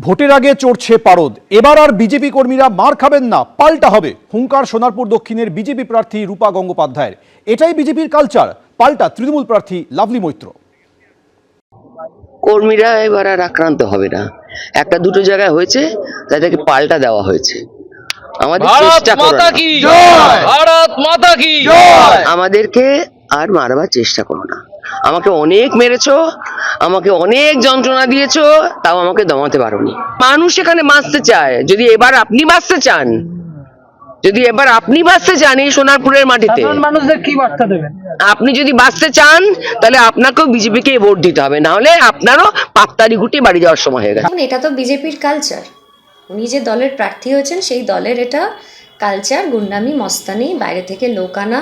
ভোটের আগে চড়ছে পারদ। এবার আর বিজেপি কর্মীরা মার খাবেন না, পাল্টা হবে হুঙ্কার সোনারপুর দক্ষিণের বিজেপি প্রার্থী রূপা গঙ্গোপাধ্যায়ের। এটাই বিজেপির কালচার, পাল্টা তৃণমূল প্রার্থী লাভলি মৈত্র। কর্মীরা এবার আর আক্রান্ত হবে না, একটা দুটো জায়গায় হয়েছে, তাদেরকে পাল্টা দেওয়া হয়েছে। আমাদের চেষ্টা করো না, ভারত মাতা কি আমাদেরকে আর মারবার চেষ্টা করো না। আমাকে অনেক মেরেছো, আমাকে অনেক যন্ত্রণা দিয়েছো, তাও আমাকে দমাতে পারোনি। মানুষ এখানে বাঁচতে চায়। যদি এবার আপনি বাঁচতে চান, এই সোনারপুরের মাটিতে মানুষদের কি বার্তা দেবেন? আপনি যদি বাঁচতে চান, তাহলে আপনাকেও বিজেপিকে ভোট দিতে হবে, না হলে আপনারও পাত্তারি গুটি বাড়ি যাওয়ার সময় হয়ে গেছে। এটা তো বিজেপির কালচার। উনি যে দলের প্রার্থী হয়েছেন সেই দলের এটা কালচার। গুন্ডামি, মস্তানি, বাইরে থেকে লোক আনা,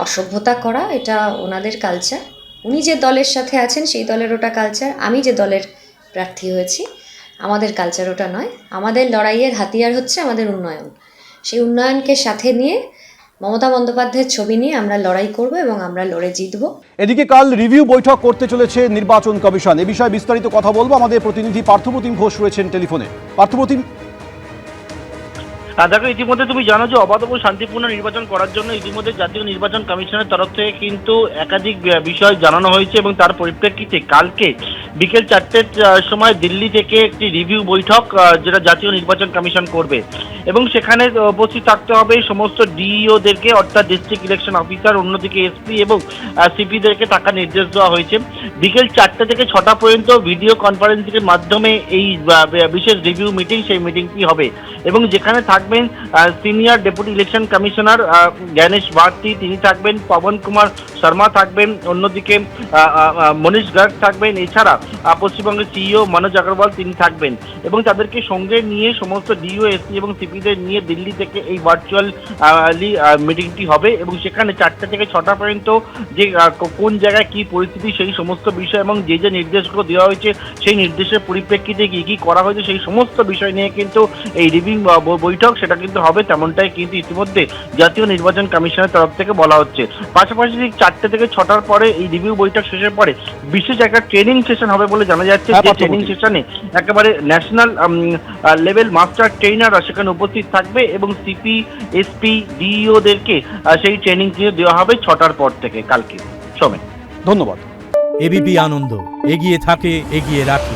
অসভ্যতা করা, এটা ওনাদের কালচার। উনি যে দলের সাথে আছেন সেই দলের ওটা কালচার। আমি যে দলের প্রার্থী হয়েছি আমাদের কালচার ওটা নয়। আমাদের লড়াইয়ের হাতিয়ার হচ্ছে আমাদের উন্নয়ন। সেই উন্নয়নকে সাথে নিয়ে মমতা বন্দ্যোপাধ্যায়ের ছবি নিয়ে আমরা লড়াই করব এবং আমরা লড়ে জিতব। এদিকে কাল রিভিউ বৈঠক করতে চলেছে নির্বাচন কমিশন। এ বিষয়ে বিস্তারিত কথা বলবো, আমাদের প্রতিনিধি পার্থপ্রতিম ঘোষ রয়েছেন টেলিফোনে। পার্থপ্রতিম, দেখো, ইতিমধ্যে তুমি জানো যে অবাধ ও শান্তিপূর্ণ নির্বাচন করার জন্য ইতিমধ্যে জাতীয় নির্বাচন কমিশনের তরফ থেকে কিন্তু একাধিক বিষয় জানানো হয়েছে এবং তার পরিপ্রেক্ষিতে কালকে বিকেল 4টের সময় দিল্লি থেকে একটি রিভিউ বৈঠক যেটা জাতীয় নির্বাচন কমিশন করবে এবং সেখানে উপস্থিত থাকতে হবে সমস্ত ডিইওদেরকে, অর্থাৎ ডিস্ট্রিক্ট ইলেকশন অফিসার, অন্যদিকে এসপি এবং সিপিদেরকে থাকার নির্দেশ দেওয়া হয়েছে। বিকেল 4টা থেকে 6টা পর্যন্ত ভিডিও কনফারেন্সিংয়ের মাধ্যমে এই বিশেষ রিভিউ মিটিং, সেই মিটিংটি হবে এবং যেখানে থাকবেন senior deputy election commissioner Gyanesh Bharti, তিনি থাকবেন, পবন কুমার শর্মা থাকবেন, অন্যদিকে মনীশ গার্গ থাকবেন, এছাড়া পশ্চিমবঙ্গের সিইও মনোজ আগরওয়াল তিনি থাকবেন এবং তাদেরকে সঙ্গে নিয়ে সমস্ত ডিও, এসপি এবং সিপিদের নিয়ে দিল্লি থেকে এই ভার্চুয়াল মিটিংটি হবে এবং সেখানে 4টা থেকে 6টা পর্যন্ত যে কোন জায়গায় কি পরিস্থিতি সেই সমস্ত বিষয় এবং যে যে নির্দেশগুলো দেওয়া হয়েছে সেই নির্দেশের পরিপ্রেক্ষিতে কি কি করা হয়েছে সেই সমস্ত বিষয় নিয়ে কিন্তু এই রিভিউ বৈঠক সেটা কিন্তু হবে, তেমনটাই কিন্তু ইতিমধ্যে জাতীয় নির্বাচন কমিশনের তরফ থেকে বলা হচ্ছে। পাশাপাশি 4টে থেকে 6টার পরে এই রিভিউ বৈঠক শেষের পরে বিশেষ একটা ট্রেনিং সেশন হবে বলে জানা যাচ্ছে। যে ট্রেনিং সেশনে একেবারে ন্যাশনাল লেভেল মাস্টার ট্রেনাররা সেখানে উপস্থিত থাকবে এবং সিপি, এসপি, ডিইওদেরকে সেই ট্রেনিং দেওয়া হবে 6টার পর থেকে কালকে সময়। ধন্যবাদ। এবিপি আনন্দ, এগিয়ে থাকে, এগিয়ে রাখে।